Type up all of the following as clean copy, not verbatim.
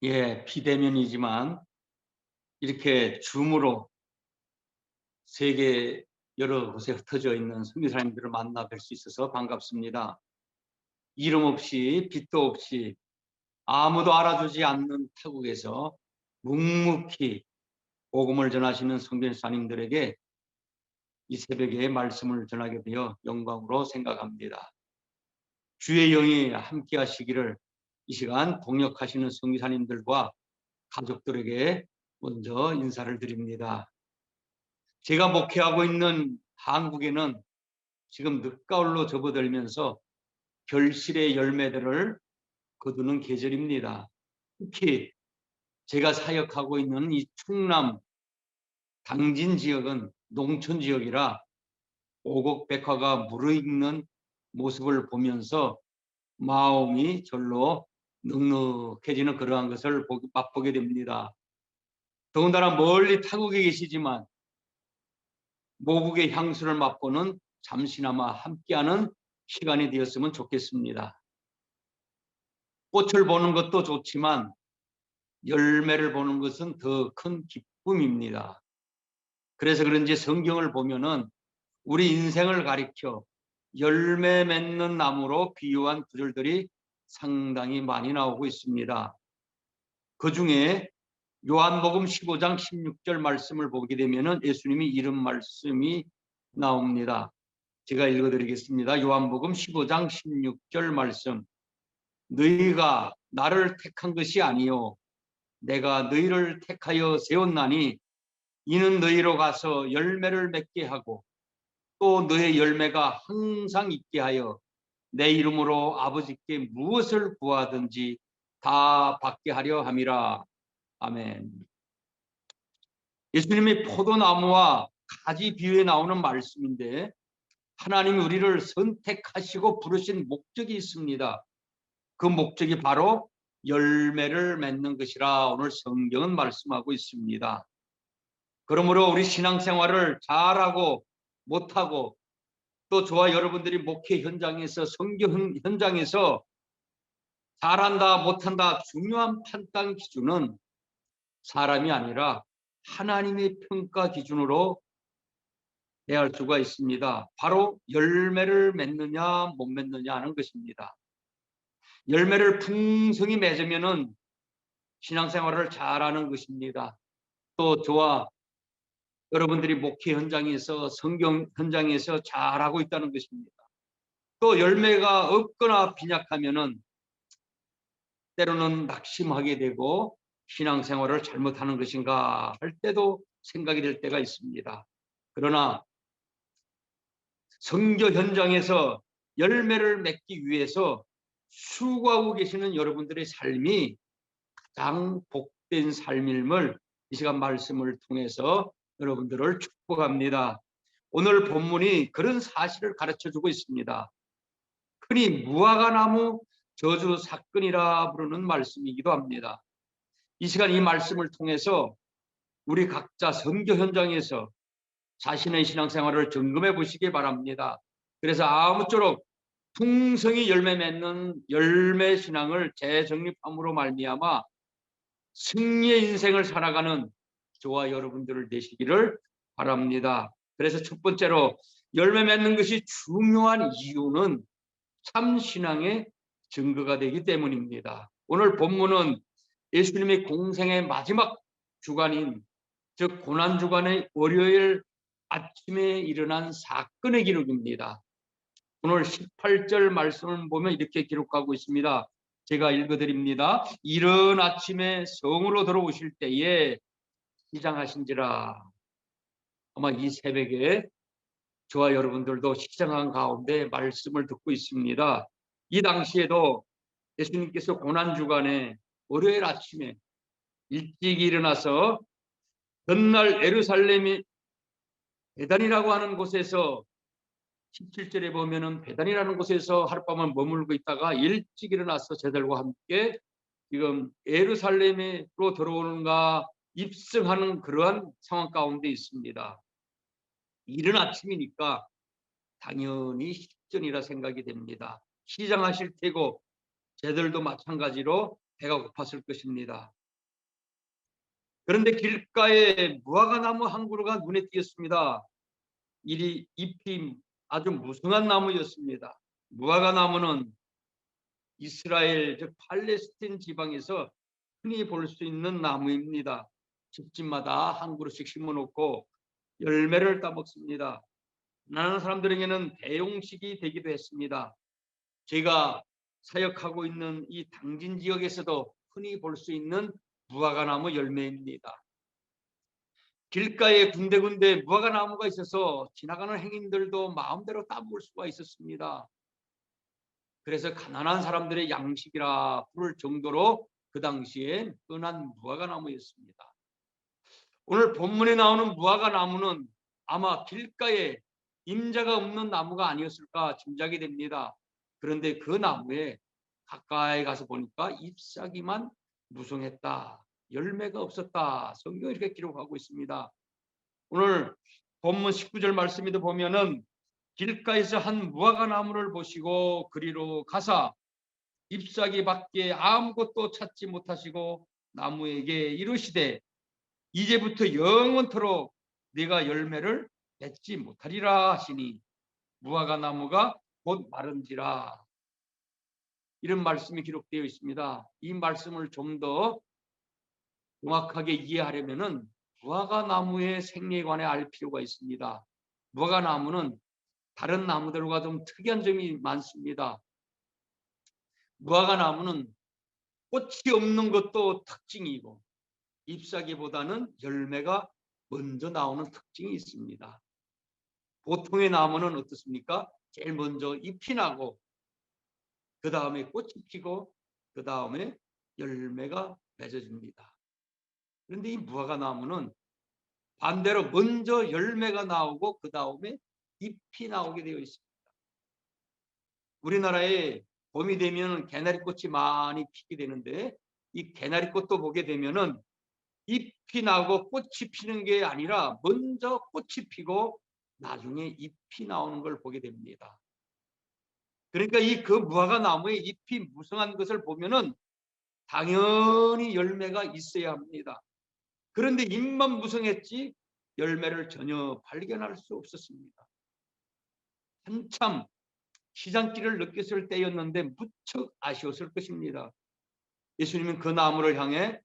예, 비대면이지만 이렇게 줌으로 세계 여러 곳에 흩어져 있는 선교사님들을 만나 뵐 수 있어서 반갑습니다. 이름 없이 빛도 없이 아무도 알아주지 않는 타국에서 묵묵히 복음을 전하시는 선교사님들에게 이 새벽에 말씀을 전하게 되어 영광으로 생각합니다. 주의 영이 함께 하시기를 이 시간 동역하시는 선교사님들과 가족들에게 먼저 인사를 드립니다. 제가 목회하고 있는 한국에는 지금 늦가을로 접어들면서 결실의 열매들을 거두는 계절입니다. 특히 제가 사역하고 있는 이 충남 당진 지역은 농촌 지역이라 오곡백화가 무르익는 모습을 보면서 마음이 절로 넉넉해지는 그러한 것을 맛보게 됩니다. 더군다나 멀리 타국에 계시지만 모국의 향수를 맛보는 잠시나마 함께하는 시간이 되었으면 좋겠습니다. 꽃을 보는 것도 좋지만 열매를 보는 것은 더 큰 기쁨입니다. 그래서 그런지 성경을 보면은 우리 인생을 가리켜 열매 맺는 나무로 비유한 구절들이 상당히 많이 나오고 있습니다. 그 중에 요한복음 15장 16절 말씀을 보게 되면은 예수님이 이런 말씀이 나옵니다. 제가 읽어드리겠습니다. 요한복음 15장 16절 말씀. 너희가 나를 택한 것이 아니요 내가 너희를 택하여 세웠나니 이는 너희로 가서 열매를 맺게 하고 또 너의 열매가 항상 있게 하여 내 이름으로 아버지께 무엇을 구하든지 다 받게 하려 함이라. 아멘. 예수님이 포도나무와 가지 비유에 나오는 말씀인데 하나님이 우리를 선택하시고 부르신 목적이 있습니다. 그 목적이 바로 열매를 맺는 것이라 오늘 성경은 말씀하고 있습니다. 그러므로 우리 신앙생활을 잘하고 못하고 또 저와 여러분들이 목회 현장에서 선교 현장에서 잘한다 못한다 중요한 판단 기준은 사람이 아니라 하나님의 평가 기준으로 해야 할 수가 있습니다. 바로 열매를 맺느냐 못 맺느냐 하는 것입니다. 열매를 풍성히 맺으면은 신앙생활을 잘하는 것입니다. 또 저와 여러분들이 목회 현장에서 성경 현장에서 잘하고 있다는 것입니다. 또 열매가 없거나 빈약하면은 때로는 낙심하게 되고 신앙생활을 잘못하는 것인가 할 때도 생각이 될 때가 있습니다. 그러나 선교 현장에서 열매를 맺기 위해서 수고하고 계시는 여러분들의 삶이 가장 복된 삶임을 이 시간 말씀을 통해서 여러분들을 축복합니다. 오늘 본문이 그런 사실을 가르쳐주고 있습니다. 흔히 무화과나무 저주 사건이라 부르는 말씀이기도 합니다. 이 시간 이 말씀을 통해서 우리 각자 선교 현장에서 자신의 신앙생활을 점검해 보시기 바랍니다. 그래서 아무쪼록 풍성히 열매 맺는 열매 신앙을 재정립함으로 말미암아 승리의 인생을 살아가는 저와 여러분들을 되시기를 바랍니다. 그래서 첫 번째로 열매 맺는 것이 중요한 이유는 참 신앙의 증거가 되기 때문입니다. 오늘 본문은 예수님의 공생의 마지막 주간인 즉 고난주간의 월요일 아침에 일어난 사건의 기록입니다. 오늘 18절 말씀을 보면 이렇게 기록하고 있습니다. 제가 읽어드립니다. 이른 아침에 성으로 들어오실 때에 시장하신지라. 아마 이 새벽에 저와 여러분들도 시장한 가운데 말씀을 듣고 있습니다. 이 당시에도 예수님께서 고난주간에 월요일 아침에 일찍 일어나서 전날 예루살렘이 베단이라고 하는 곳에서 17절에 보면은 베단이라는 곳에서 하룻밤을 머물고 있다가 일찍 일어나서 제자들과 함께 지금 예루살렘으로 들어오는가 입성하는 그러한 상황 가운데 있습니다. 이른 아침이니까 당연히 식전이라 생각이 됩니다. 시장하실 테고 제자들도 마찬가지로 배가 고팠을 것입니다. 그런데 길가에 무화과 나무 한 그루가 눈에 띄었습니다. 이 잎이 아주 무성한 나무였습니다. 무화과 나무는 이스라엘 즉 팔레스틴 지방에서 흔히 볼 수 있는 나무입니다. 집집마다 한 그루씩 심어놓고 열매를 따먹습니다. 많은 사람들에게는 대용식이 되기도 했습니다. 제가 사역하고 있는 이 당진 지역에서도 흔히 볼 수 있는 무화과 나무 열매입니다. 길가에 군데군데 무화과 나무가 있어서 지나가는 행인들도 마음대로 따먹을 수가 있었습니다. 그래서 가난한 사람들의 양식이라 부를 정도로 그 당시엔 흔한 무화과 나무였습니다. 오늘 본문에 나오는 무화과 나무는 아마 길가에 임자가 없는 나무가 아니었을까 짐작이 됩니다. 그런데 그 나무에 가까이 가서 보니까 잎사귀만 무성했다. 열매가 없었다. 성경이 이렇게 기록하고 있습니다. 오늘 본문 19절 말씀에도 보면은 길가에서 한 무화과 나무를 보시고 그리로 가사 잎사귀 밖에 아무것도 찾지 못하시고 나무에게 이르시되 이제부터 영원토록 네가 열매를 맺지 못하리라 하시니 무화과 나무가 곧 마른지라. 이런 말씀이 기록되어 있습니다. 이 말씀을 좀 더 정확하게 이해하려면은 무화과 나무의 생리에 관해 알 필요가 있습니다. 무화과 나무는 다른 나무들과 좀 특이한 점이 많습니다. 무화과 나무는 꽃이 없는 것도 특징이고 잎사귀보다는 열매가 먼저 나오는 특징이 있습니다. 보통의 나무는 어떻습니까? 제일 먼저 잎이 나고 그 다음에 꽃이 피고 그 다음에 열매가 맺어집니다. 그런데 이 무화과 나무는 반대로 먼저 열매가 나오고 그 다음에 잎이 나오게 되어 있습니다. 우리나라에 봄이 되면 개나리꽃이 많이 피게 되는데 이 개나리꽃도 보게 되면은 잎이 나고 꽃이 피는 게 아니라 먼저 꽃이 피고 나중에 잎이 나오는 걸 보게 됩니다. 그러니까 이 그 무화과 나무의 잎이 무성한 것을 보면은 당연히 열매가 있어야 합니다. 그런데 잎만 무성했지 열매를 전혀 발견할 수 없었습니다. 한참 시장길을 느꼈을 때였는데 무척 아쉬웠을 것입니다. 예수님은 그 나무를 향해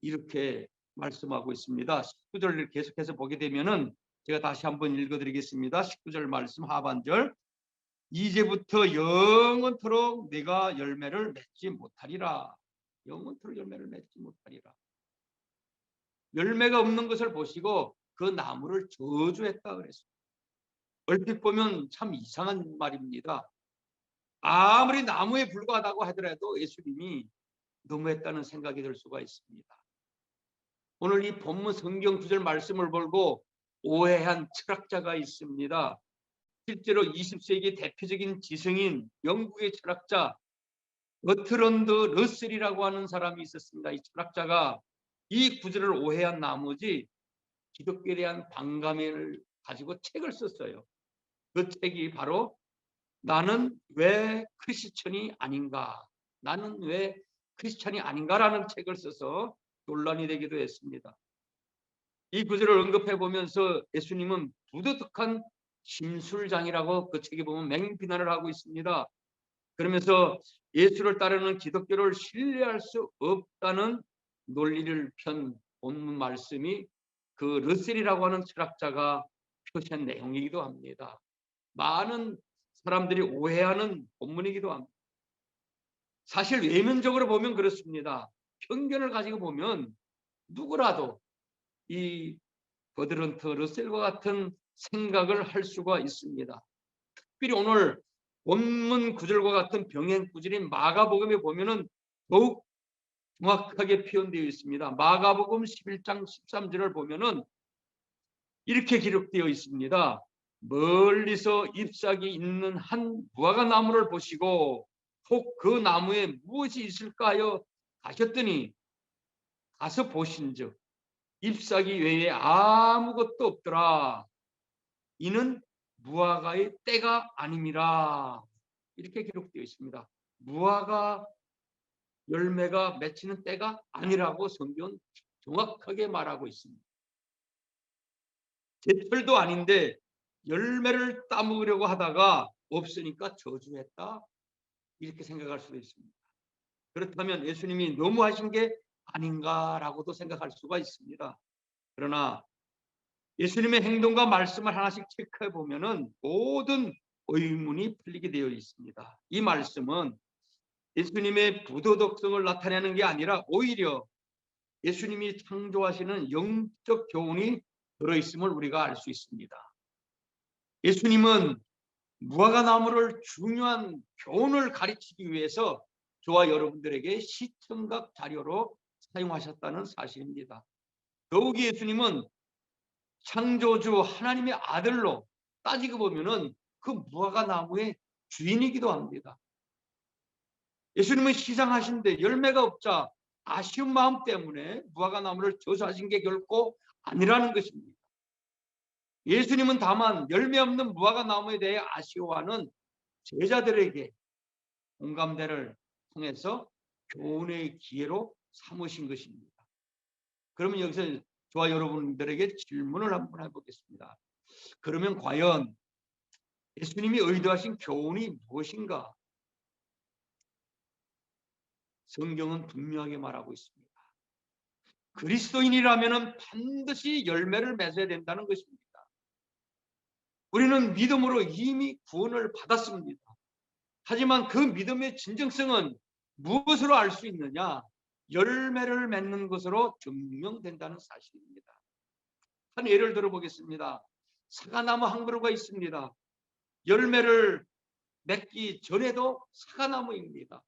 이렇게 말씀하고 있습니다. 19절을 계속해서 보게 되면은 제가 다시 한번 읽어드리겠습니다. 19절 말씀 하반절. 이제부터 영원토록 네가 열매를 맺지 못하리라. 영원토록 열매를 맺지 못하리라. 열매가 없는 것을 보시고 그 나무를 저주했다 그랬습니다. 얼핏 보면 참 이상한 말입니다. 아무리 나무에 불과하다고 하더라도 예수님이 너무했다는 생각이 들 수가 있습니다. 오늘 이 본문 성경 구절 말씀을 보고 오해한 철학자가 있습니다. 실제로 20세기 대표적인 지성인 영국의 철학자 버트런드 러셀이라고 하는 사람이 있었습니다. 이 철학자가 이 구절을 오해한 나머지 기독교에 대한 반감을 가지고 책을 썼어요. 그 책이 바로 나는 왜 크리스천이 아닌가? 나는 왜 크리스천이 아닌가라는 책을 써서 논란이 되기도 했습니다. 이 구절을 언급해 보면서 예수님은 부도덕한 심술장이라고 그 책에 보면 맹비난을 하고 있습니다. 그러면서 예수를 따르는 기독교를 신뢰할 수 없다는 논리를 편 본문 말씀이 그 러셀이라고 하는 철학자가 표시한 내용이기도 합니다. 많은 사람들이 오해하는 본문이기도 합니다. 사실 외면적으로 보면 그렇습니다. 편견을 가지고 보면 누구라도 이 버드런트 러셀과 같은 생각을 할 수가 있습니다. 특별히 오늘 본문 구절과 같은 병행 구절인 마가복음에 보면은 더욱 정확하게 표현되어 있습니다. 마가복음 11장 13절을 보면은 이렇게 기록되어 있습니다. 멀리서 잎사귀 있는 한 무화과 나무를 보시고 혹 그 나무에 무엇이 있을까 하여 가셨더니 가서 보신즉 잎사귀 외에 아무것도 없더라. 이는 무화과의 때가 아님이라. 이렇게 기록되어 있습니다. 무화과 열매가 맺히는 때가 아니라고 성경은 정확하게 말하고 있습니다. 제철도 아닌데 열매를 따먹으려고 하다가 없으니까 저주했다, 이렇게 생각할 수도 있습니다. 그렇다면 예수님이 너무하신 게 아닌가라고도 생각할 수가 있습니다. 그러나 예수님의 행동과 말씀을 하나씩 체크해 보면은 모든 의문이 풀리게 되어 있습니다. 이 말씀은 예수님의 부도덕성을 나타내는 게 아니라 오히려 예수님이 창조하시는 영적 교훈이 들어있음을 우리가 알 수 있습니다. 예수님은 무화과나무를 중요한 교훈을 가르치기 위해서 저와 여러분들에게 시청각 자료로 사용하셨다는 사실입니다. 더욱이 예수님은 창조주 하나님의 아들로 따지고 보면은 그 무화과나무의 주인이기도 합니다. 예수님은 시장하신데 열매가 없자 아쉬운 마음 때문에 무화과나무를 저주하신 게 결코 아니라는 것입니다. 예수님은 다만 열매 없는 무화과나무에 대해 아쉬워하는 제자들에게 공감대를 통해서 교훈의 기회로 삼으신 것입니다. 그러면 여기서 저와 여러분들에게 질문을 한번 해보겠습니다. 그러면 과연 예수님이 의도하신 교훈이 무엇인가? 성경은 분명하게 말하고 있습니다. 그리스도인이라면 반드시 열매를 맺어야 된다는 것입니다. 우리는 믿음으로 이미 구원을 받았습니다. 하지만 그 믿음의 진정성은 무엇으로 알 수 있느냐? 열매를 맺는 것으로 증명된다는 사실입니다. 한 예를 들어보겠습니다. 사과나무 한 그루가 있습니다. 열매를 맺기 전에도 사과나무입니다.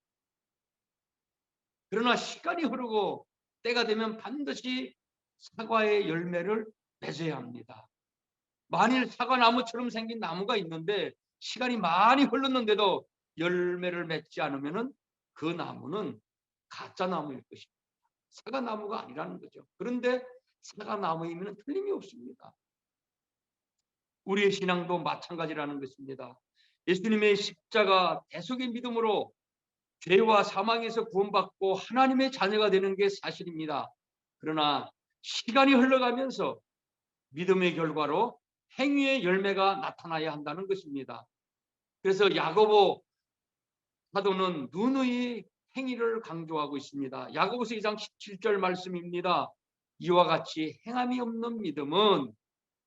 그러나 시간이 흐르고 때가 되면 반드시 사과의 열매를 맺어야 합니다. 만일 사과나무처럼 생긴 나무가 있는데 시간이 많이 흘렀는데도 열매를 맺지 않으면 그 나무는 가짜 나무일 것입니다. 사과나무가 아니라는 거죠. 그런데 사과나무이면 틀림이 없습니다. 우리의 신앙도 마찬가지라는 것입니다. 예수님의 십자가 대속의 믿음으로 죄와 사망에서 구원받고 하나님의 자녀가 되는 게 사실입니다. 그러나 시간이 흘러가면서 믿음의 결과로 행위의 열매가 나타나야 한다는 것입니다. 그래서 야고보 사도는 누누이 행위를 강조하고 있습니다. 야고보서 2장 17절 말씀입니다. 이와 같이 행함이 없는 믿음은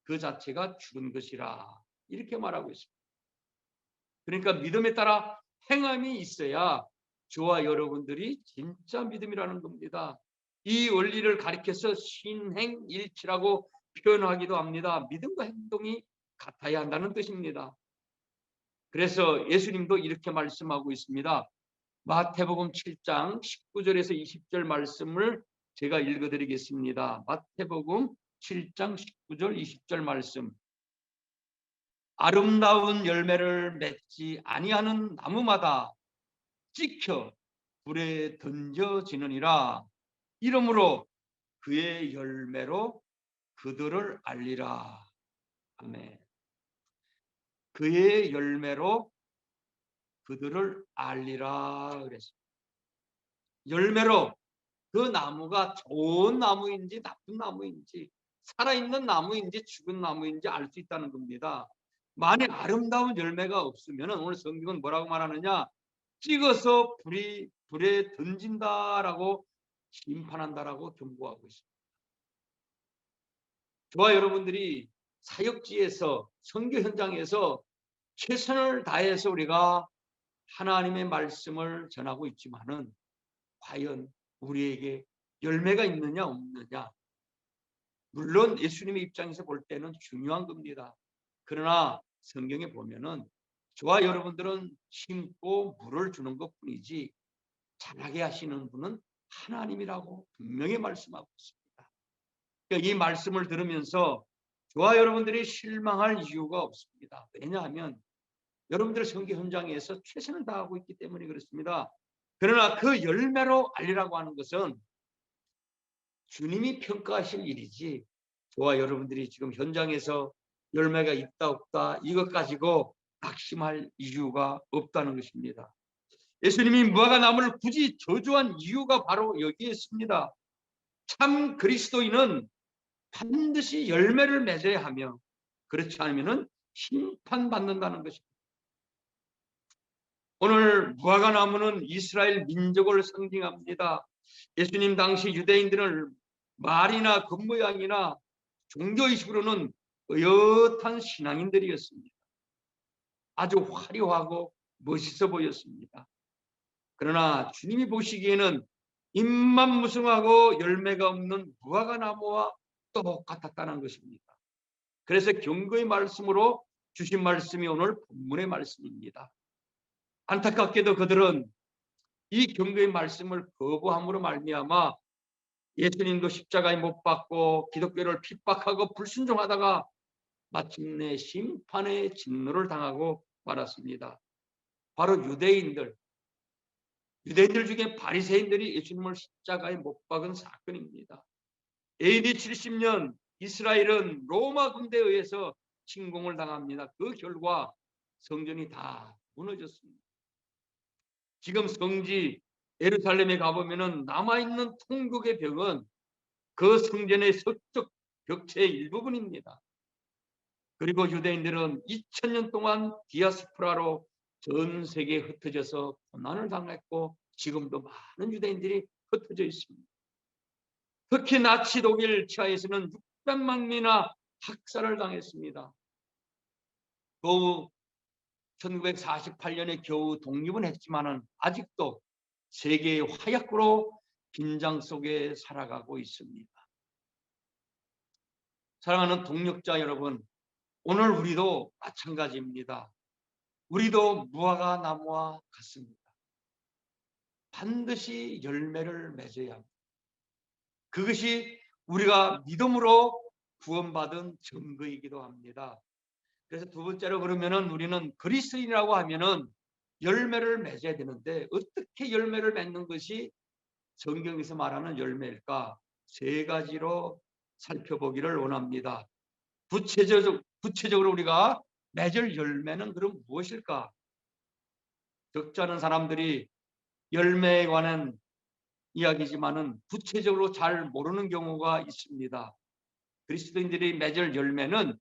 그 자체가 죽은 것이라, 이렇게 말하고 있습니다. 그러니까 믿음에 따라 행함이 있어야 저와 여러분들이 진짜 믿음이라는 겁니다. 이 원리를 가리켜서 신행일치라고 표현하기도 합니다. 믿음과 행동이 같아야 한다는 뜻입니다. 그래서 예수님도 이렇게 말씀하고 있습니다. 마태복음 7장 19절에서 20절 말씀을 제가 읽어드리겠습니다. 마태복음 7장 19절 20절 말씀. 아름다운 열매를 맺지 아니하는 나무마다 찍혀 불에 던져지느니라. 이러므로 그의 열매로 그들을 알리라. 아멘. 그의 열매로 그들을 알리라 그랬습니다. 열매로 그 나무가 좋은 나무인지 나쁜 나무인지 살아있는 나무인지 죽은 나무인지 알 수 있다는 겁니다. 만약 아름다운 열매가 없으면 오늘 성경은 뭐라고 말하느냐? 찍어서 불에 던진다라고 심판한다라고 경고하고 있습니다. 저와 여러분들이 사역지에서 선교 현장에서 최선을 다해서 우리가 하나님의 말씀을 전하고 있지만은 과연 우리에게 열매가 있느냐 없느냐, 물론 예수님의 입장에서 볼 때는 중요한 겁니다. 그러나 성경에 보면은 저와 여러분들은 심고 물을 주는 것뿐이지 자라게 하시는 분은 하나님이라고 분명히 말씀하고 있습니다. 그러니까 이 말씀을 들으면서 저와 여러분들이 실망할 이유가 없습니다. 왜냐하면 여러분들의 선교 현장에서 최선을 다하고 있기 때문에 그렇습니다. 그러나 그 열매로 알리라고 하는 것은 주님이 평가하실 일이지 저와 여러분들이 지금 현장에서 열매가 있다 없다 이것 가지고 낙심할 이유가 없다는 것입니다. 예수님이 무화과나무를 굳이 저주한 이유가 바로 여기에 있습니다. 참 그리스도인은 반드시 열매를 맺어야 하며 그렇지 않으면 심판받는다는 것입니다. 오늘 무화과나무는 이스라엘 민족을 상징합니다. 예수님 당시 유대인들은 말이나 겉모양이나 종교의식으로는 의젓한 신앙인들이었습니다. 아주 화려하고 멋있어 보였습니다. 그러나 주님이 보시기에는 잎만 무성하고 열매가 없는 무화과나무와 똑같았다는 것입니다. 그래서 경고의 말씀으로 주신 말씀이 오늘 본문의 말씀입니다. 안타깝게도 그들은 이 경고의 말씀을 거부함으로 말미암아 예수님도 십자가에 못 박고 기독교를 핍박하고 불순종하다가 마침내 심판의 진노를 당하고 말았습니다. 바로 유대인들 중에 바리새인들이 예수님을 십자가에 못 박은 사건입니다. AD 70년 이스라엘은 로마 군대에 의해서 침공을 당합니다. 그 결과 성전이 다 무너졌습니다. 지금 성지 예루살렘에 가보면 남아있는 통곡의 벽은 그 성전의 서쪽 벽체의 일부분입니다. 그리고 유대인들은 2000년 동안 디아스포라로 전 세계에 흩어져서 고난을 당했고 지금도 많은 유대인들이 흩어져 있습니다. 특히 나치 독일 치하에서는 600만 명이나 학살을 당했습니다. 겨우 1948년에 겨우 독립은 했지만은 아직도 세계의 화약고로 긴장 속에 살아가고 있습니다. 사랑하는 동역자 여러분, 오늘 우리도 마찬가지입니다. 우리도 무화과 나무와 같습니다. 반드시 열매를 맺어야 합니다. 그것이 우리가 믿음으로 구원받은 증거이기도 합니다. 그래서 두 번째로 그러면은 우리는 그리스도인이라고 하면은 열매를 맺어야 되는데 어떻게 열매를 맺는 것이 성경에서 말하는 열매일까? 세 가지로 살펴보기를 원합니다. 구체적으로 우리가 맺을 열매는 그럼 무엇일까? 적지 않은 사람들이 열매에 관한 이야기지만은 구체적으로 잘 모르는 경우가 있습니다. 그리스도인들이 맺을 열매는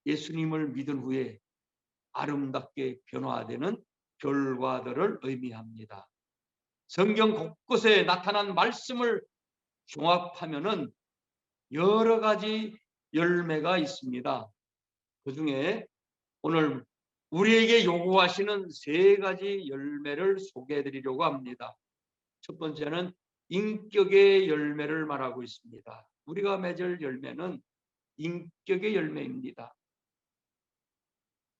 예수님을 믿은 후에 아름답게 변화되는 결과들을 의미합니다. 성경 곳곳에 나타난 말씀을 종합하면은 여러 가지 열매가 있습니다. 그 중에 오늘 우리에게 요구하시는 세 가지 열매를 소개해 드리려고 합니다. 첫 번째는 인격의 열매를 말하고 있습니다. 우리가 맺을 열매는 인격의 열매입니다.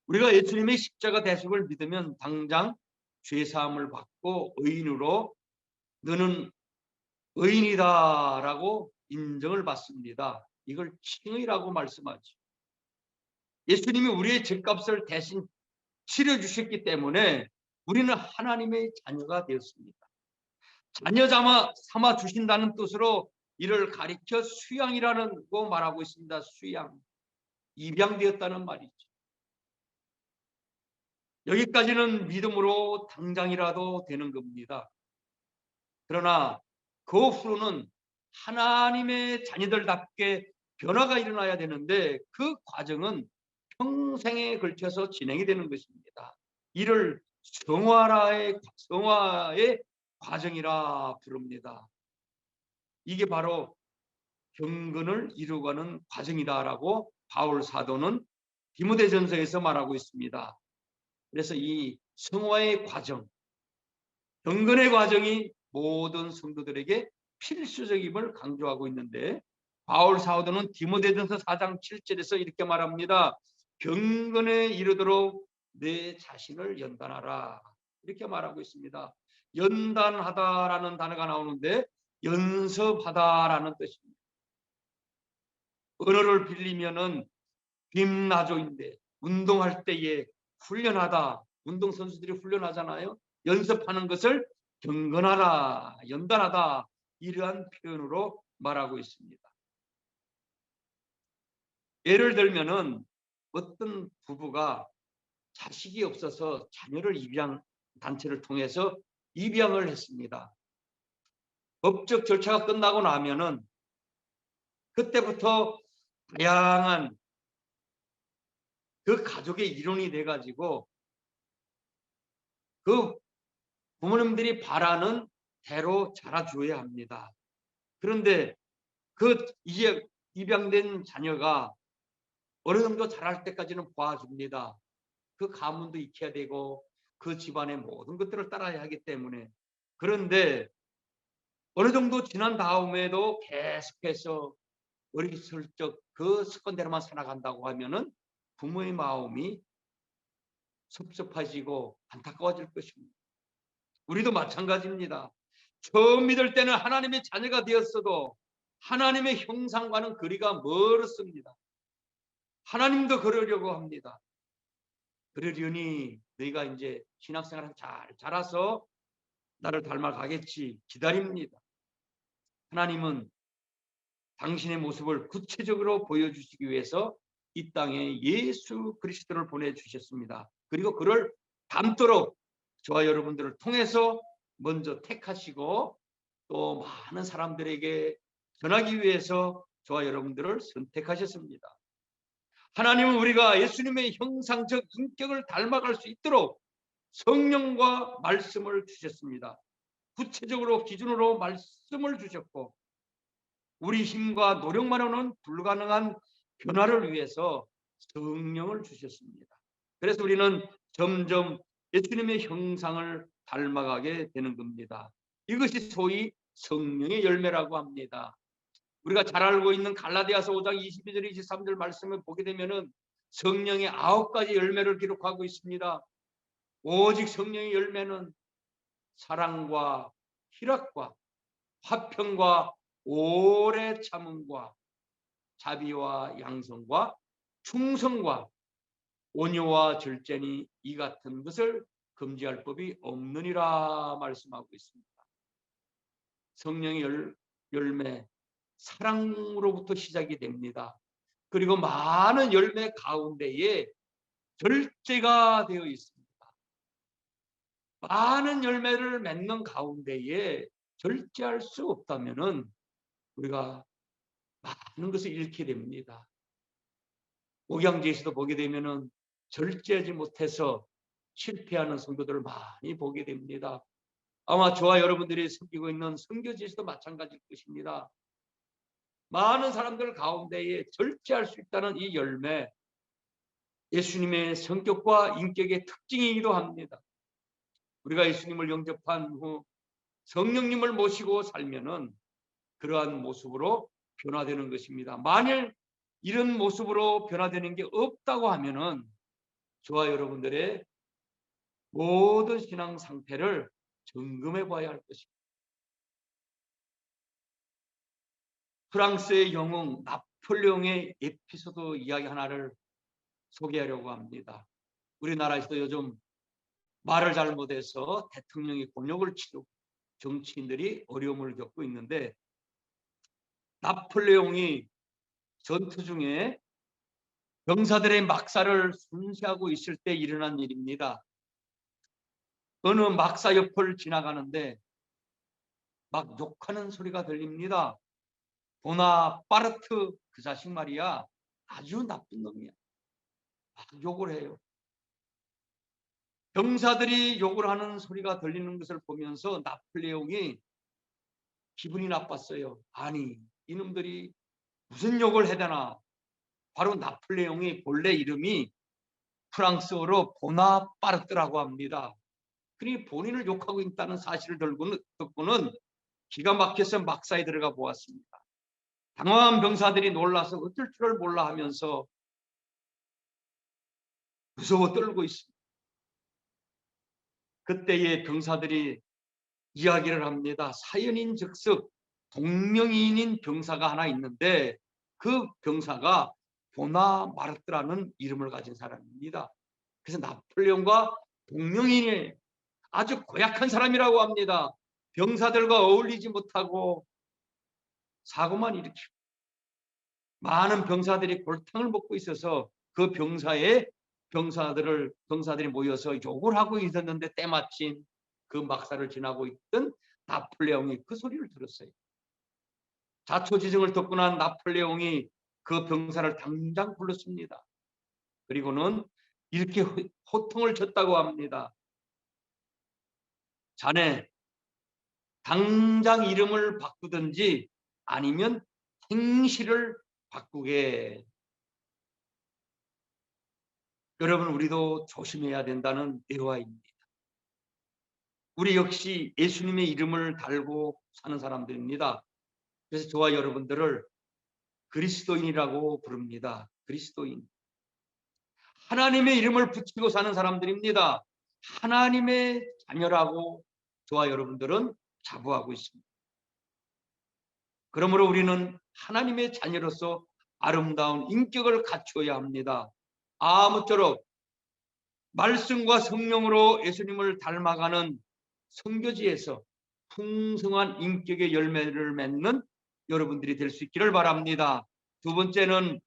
우리가 예수님의 십자가 대속을 믿으면 당장 죄사함을 받고 의인으로 너는 의인이다라고 인정을 받습니다. 이걸 칭의라고 말씀하죠. 예수님이 우리의 죄값을 대신 치러주셨기 때문에 우리는 하나님의 자녀가 되었습니다. 자녀 삼아 주신다는 뜻으로 이를 가리켜 수양이라고 말하고 있습니다. 수양, 입양되었다는 말이죠. 여기까지는 믿음으로 당장이라도 되는 겁니다. 그러나 그 후로는 하나님의 자녀들답게 변화가 일어나야 되는데 그 과정은 평생에 걸쳐서 진행이 되는 것입니다. 이를 성화의 과정이라 부릅니다. 이게 바로 경건을 이루어가는 과정이다라고 바울 사도는 디모데전서에서 말하고 있습니다. 그래서 이 성화의 과정, 경건의 과정이 모든 성도들에게 필수적임을 강조하고 있는데 바울 사도는 디모데전서 4장 7절에서 이렇게 말합니다. 경건에 이르도록 내 자신을 연단하라. 이렇게 말하고 있습니다. 연단하다라는 단어가 나오는데 연습하다라는 뜻입니다. 언어를 빌리면은 빔나조인데 운동할 때에 훈련하다, 운동선수들이 훈련하잖아요. 연습하는 것을 경건하라, 연단하다 이러한 표현으로 말하고 있습니다. 예를 들면은 어떤 부부가 자식이 없어서 자녀를 단체를 통해서 입양을 했습니다. 법적 절차가 끝나고 나면은 그때부터 다양한 그 가족의 일원이 돼가지고 그 부모님들이 바라는 대로 자라줘야 합니다. 그런데 그 이제 입양된 자녀가 어느 정도 자랄 때까지는 봐줍니다. 그 가문도 익혀야 되고 그 집안의 모든 것들을 따라야 하기 때문에. 그런데 어느 정도 지난 다음에도 계속해서 어리석적 그 습관대로만 살아간다고 하면은 부모의 마음이 섭섭해지고 안타까워질 것입니다. 우리도 마찬가지입니다. 처음 믿을 때는 하나님의 자녀가 되었어도 하나님의 형상과는 거리가 멀었습니다. 하나님도 그러려고 합니다. 그러려니 너희가 이제 신앙생활을 잘 자라서 나를 닮아가겠지 기다립니다. 하나님은 당신의 모습을 구체적으로 보여주시기 위해서 이 땅에 예수 그리스도를 보내주셨습니다. 그리고 그를 닮도록 저와 여러분들을 통해서 먼저 택하시고 또 많은 사람들에게 전하기 위해서 저와 여러분들을 선택하셨습니다. 하나님은 우리가 예수님의 형상적 인격을 닮아갈 수 있도록 성령과 말씀을 주셨습니다. 구체적으로 기준으로 말씀을 주셨고 우리 힘과 노력만으로는 불가능한 변화를 위해서 성령을 주셨습니다. 그래서 우리는 점점 예수님의 형상을 닮아가게 되는 겁니다. 이것이 소위 성령의 열매라고 합니다. 우리가 잘 알고 있는 갈라디아서 5장 22절 23절 말씀을 보게 되면은 성령의 9가지 열매를 기록하고 있습니다. 오직 성령의 열매는 사랑과 희락과 화평과 오래 참음과 자비와 양성과 충성과 온유와 절제니 이 같은 것을 금지할 법이 없느니라 말씀하고 있습니다. 성령의 열매 사랑으로부터 시작이 됩니다. 그리고 많은 열매 가운데에 절제가 되어 있습니다. 많은 열매를 맺는 가운데에 절제할 수 없다면은 우리가 많은 것을 잃게 됩니다. 목양지에서도 보게 되면은 절제하지 못해서 실패하는 성도들을 많이 보게 됩니다. 아마 저와 여러분들이 섬기고 있는 선교지에서도 마찬가지일 것입니다. 많은 사람들 가운데에 절제할 수 있다는 이 열매, 예수님의 성격과 인격의 특징이기도 합니다. 우리가 예수님을 영접한 후 성령님을 모시고 살면은 그러한 모습으로 변화되는 것입니다. 만일 이런 모습으로 변화되는 게 없다고 하면은 저와 여러분들의 모든 신앙 상태를 점검해 봐야 할 것입니다. 프랑스의 영웅 나폴레옹의 에피소드 이야기 하나를 소개하려고 합니다. 우리나라에서도 요즘 말을 잘못해서 대통령이 곤욕을 치르고 정치인들이 어려움을 겪고 있는데 나폴레옹이 전투 중에 병사들의 막사를 순시하고 있을 때 일어난 일입니다. 어느 막사 옆을 지나가는데 막 욕하는 소리가 들립니다. 보나파르트 그 자식 말이야 아주 나쁜 놈이야. 막 욕을 해요. 병사들이 욕을 하는 소리가 들리는 것을 보면서 나폴레옹이 기분이 나빴어요. 아니 이놈들이 무슨 욕을 해대나. 바로 나폴레옹의 본래 이름이 프랑스어로 보나파르트라고 합니다. 그러니 본인을 욕하고 있다는 사실을 듣고는 기가 막혀서 막사에 들어가 보았습니다. 당황한 병사들이 놀라서 어쩔 줄을 몰라 하면서 무서워 떨고 있습니다. 그때의 병사들이 이야기를 합니다. 사연인 즉석 동명이인인 병사가 하나 있는데 그 병사가 보나마르트라는 이름을 가진 사람입니다. 그래서 나폴레옹과 동명이인의 아주 고약한 사람이라고 합니다. 병사들과 어울리지 못하고 사고만 일으키고 많은 병사들이 골탕을 먹고 있어서 그 병사의 병사들이 모여서 욕을 하고 있었는데 때마침 그 막사를 지나고 있던 나폴레옹이 그 소리를 들었어요. 자초지종을 듣고 난 나폴레옹이 그 병사를 당장 불렀습니다. 그리고는 이렇게 호통을 쳤다고 합니다. 자네 당장 이름을 바꾸든지 아니면 행실을 바꾸게. 여러분, 우리도 조심해야 된다는 대화입니다. 우리 역시 예수님의 이름을 달고 사는 사람들입니다. 그래서 저와 여러분들을 그리스도인이라고 부릅니다. 그리스도인. 하나님의 이름을 붙이고 사는 사람들입니다. 하나님의 자녀라고 저와 여러분들은 자부하고 있습니다. 그러므로 우리는 하나님의 자녀로서 아름다운 인격을 갖추어야 합니다. 아무쪼록 말씀과 성령으로 예수님을 닮아가는 선교지에서 풍성한 인격의 열매를 맺는 여러분들이 될 수 있기를 바랍니다. 두 번째는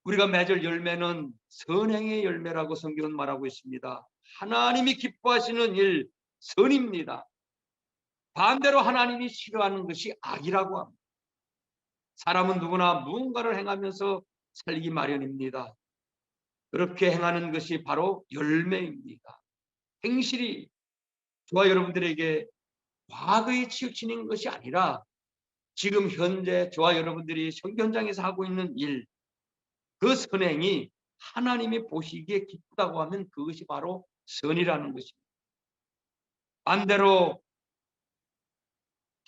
우리가 맺을 열매는 선행의 열매라고 성경은 말하고 있습니다. 하나님이 기뻐하시는 일, 선입니다. 반대로 하나님이 싫어하는 것이 악이라고 합니다. 사람은 누구나 무언가를 행하면서 살기 마련입니다. 그렇게 행하는 것이 바로 열매입니다. 행실이 저와 여러분들에게 과거에 치우치는 것이 아니라 지금 현재 저와 여러분들이 현장에서 하고 있는 일, 그 선행이 하나님이 보시기에 기쁘다고 하면 그것이 바로 선이라는 것입니다. 반대로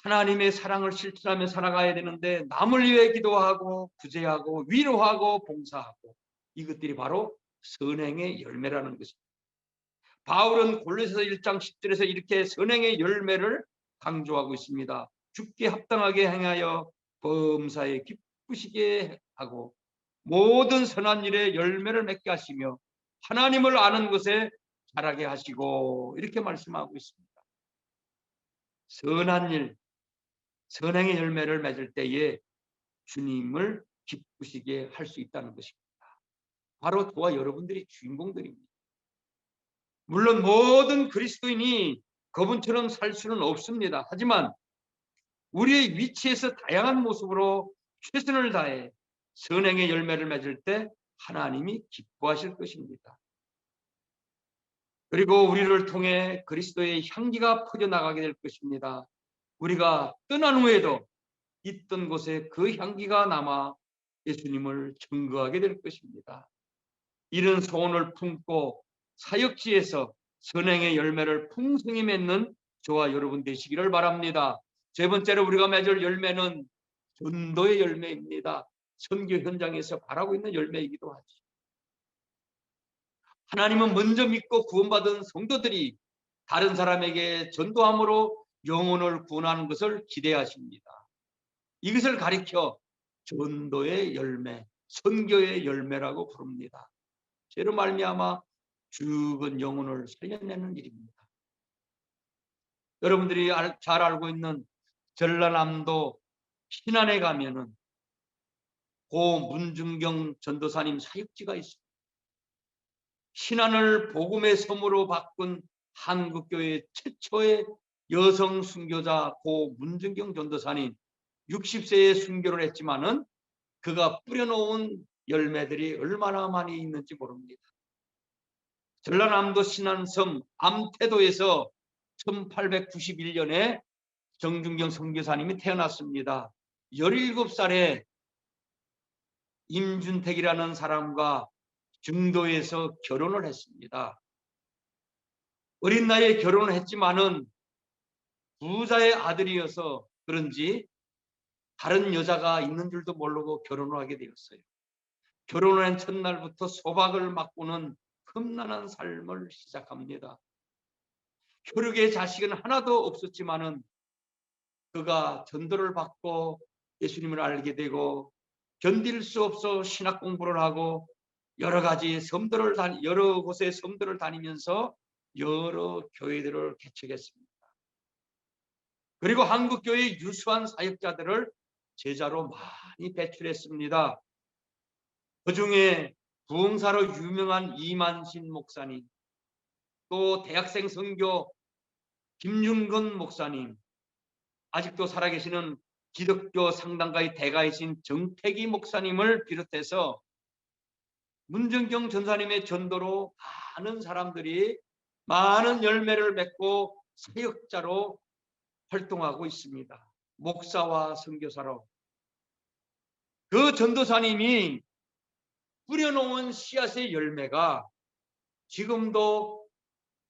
하나님의 사랑을 실천하며 살아가야 되는데 남을 위해 기도하고 구제하고 위로하고 봉사하고 이것들이 바로 선행의 열매라는 것입니다. 바울은 골로새서 1장 10절에서 이렇게 선행의 열매를 강조하고 있습니다. 주께 합당하게 행하여 범사에 기쁘시게 하고 모든 선한 일에 열매를 맺게 하시며 하나님을 아는 것에 자라게 하시고 이렇게 말씀하고 있습니다. 선한 일, 선행의 열매를 맺을 때에 주님을 기쁘시게 할 수 있다는 것입니다. 바로 저와 여러분들이 주인공들입니다. 물론 모든 그리스도인이 그분처럼 살 수는 없습니다. 하지만 우리의 위치에서 다양한 모습으로 최선을 다해 선행의 열매를 맺을 때 하나님이 기뻐하실 것입니다. 그리고 우리를 통해 그리스도의 향기가 퍼져나가게 될 것입니다. 우리가 떠난 후에도 있던 곳에 그 향기가 남아 예수님을 증거하게 될 것입니다. 이런 소원을 품고 사역지에서 선행의 열매를 풍성히 맺는 저와 여러분 되시기를 바랍니다. 세 번째로 우리가 맺을 열매는 전도의 열매입니다. 선교 현장에서 바라고 있는 열매이기도 하죠. 하나님은 먼저 믿고 구원받은 성도들이 다른 사람에게 전도함으로 영혼을 구원하는 것을 기대하십니다. 이것을 가리켜 전도의 열매, 선교의 열매라고 부릅니다. 죄로 말미암아 죽은 영혼을 살려내는 일입니다. 여러분들이 잘 알고 있는 전라남도 신안에 가면은 고 문중경 전도사님 사역지가 있습니다. 신안을 복음의 섬으로 바꾼 한국교회 최초의 여성 순교자 고 문중경 전도사님 60세에 순교를 했지만은 그가 뿌려놓은 열매들이 얼마나 많이 있는지 모릅니다. 전라남도 신안섬 암태도에서 1891년에 정중경 선교사님이 태어났습니다. 17살에 임준택이라는 사람과 중도에서 결혼을 했습니다. 어린 나이에 결혼을 했지만은 부자의 아들이어서 그런지 다른 여자가 있는 줄도 모르고 결혼을 하게 되었어요. 결혼한 첫날부터 소박을 맞고는 험난한 삶을 시작합니다. 혈육의 자식은 하나도 없었지만은 그가 전도를 받고 예수님을 알게 되고 견딜 수 없어 신학 공부를 하고 여러 곳의 섬들을 다니면서 여러 교회들을 개척했습니다. 그리고 한국 교회의 유수한 사역자들을 제자로 많이 배출했습니다. 그중에 부흥사로 유명한 이만신 목사님, 또 대학생 선교 김윤건 목사님, 아직도 살아계시는 기독교 상당가의 대가이신 정택이 목사님을 비롯해서 문정경 전사님의 전도로 많은 사람들이 많은 열매를 맺고 사역자로 활동하고 있습니다. 목사와 선교사로. 그 전도사님이 뿌려놓은 씨앗의 열매가 지금도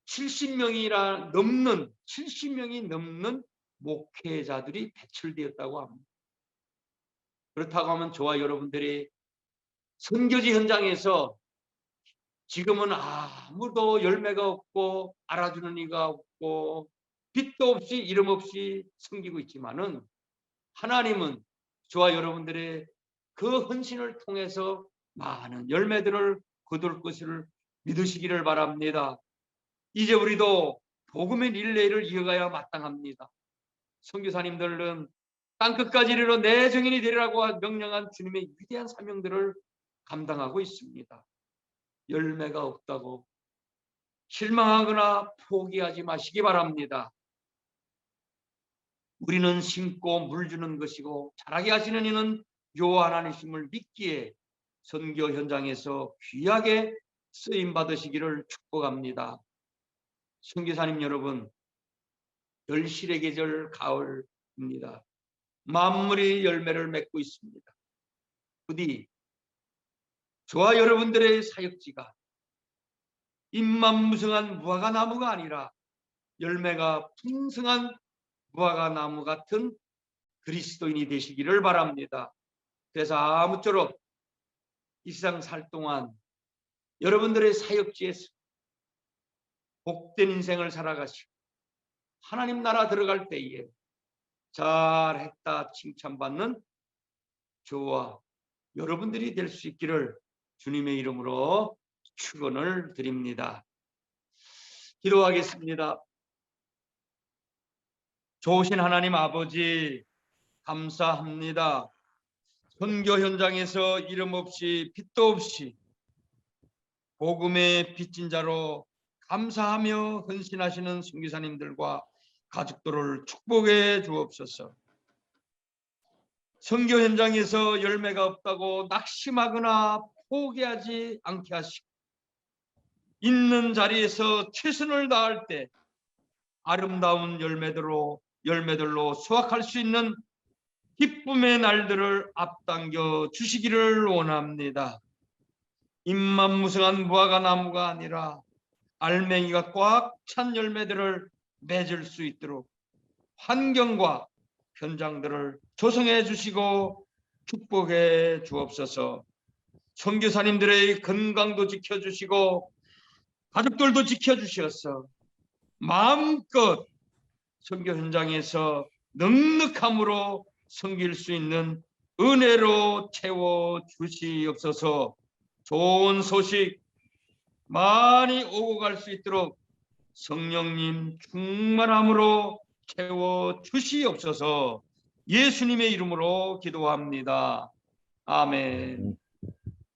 70명이 넘는 목회자들이 배출되었다고 합니다. 그렇다고 하면 저와 여러분들이 선교지 현장에서 지금은 아무도 열매가 없고 알아주는 이가 없고 빛도 없이 이름 없이 섬기고 있지만은 하나님은 저와 여러분들의 그 헌신을 통해서 많은 열매들을 거둘 것을 믿으시기를 바랍니다. 이제 우리도 복음의 릴레이를 이어가야 마땅합니다. 선교사님들은 땅끝까지 이르러 내 증인이 되리라고 명령한 주님의 위대한 사명들을 감당하고 있습니다. 열매가 없다고 실망하거나 포기하지 마시기 바랍니다. 우리는 심고 물 주는 것이고 자라게 하시는 이는 여호와 하나님이심을 믿기에 선교 현장에서 귀하게 쓰임 받으시기를 축복합니다. 선교사님 여러분, 열실의 계절 가을입니다. 만물이 열매를 맺고 있습니다. 부디 저와 여러분들의 사역지가 잎만무성한 무화과나무가 아니라 열매가 풍성한 무화과나무 같은 그리스도인이 되시기를 바랍니다. 그래서 아무쪼록 이 세상 살 동안 여러분들의 사역지에서 복된 인생을 살아가시고 하나님 나라 들어갈 때에 잘했다 칭찬받는 저와 여러분들이 될 수 있기를 주님의 이름으로 축원을 드립니다. 기도하겠습니다. 좋으신 하나님 아버지 감사합니다. 선교 현장에서 이름 없이 빛도 없이 복음의 빚진 자로 감사하며 헌신하시는 선교사님들과 가족들을 축복해 주옵소서. 선교 현장에서 열매가 없다고 낙심하거나 포기하지 않게 하시고 있는 자리에서 최선을 다할 때 아름다운 열매들로 수확할 수 있는 기쁨의 날들을 앞당겨 주시기를 원합니다. 잎만 무성한 무화과나무가 아니라 알맹이가 꽉 찬 열매들을 맺을 수 있도록 환경과 현장들을 조성해 주시고 축복해 주옵소서. 선교사님들의 건강도 지켜주시고 가족들도 지켜주셔서 마음껏 선교 현장에서 넉넉함으로 섬길 수 있는 은혜로 채워 주시옵소서. 좋은 소식 많이 오고 갈 수 있도록 성령님 충만함으로 채워 주시옵소서. 예수님의 이름으로 기도합니다. 아멘.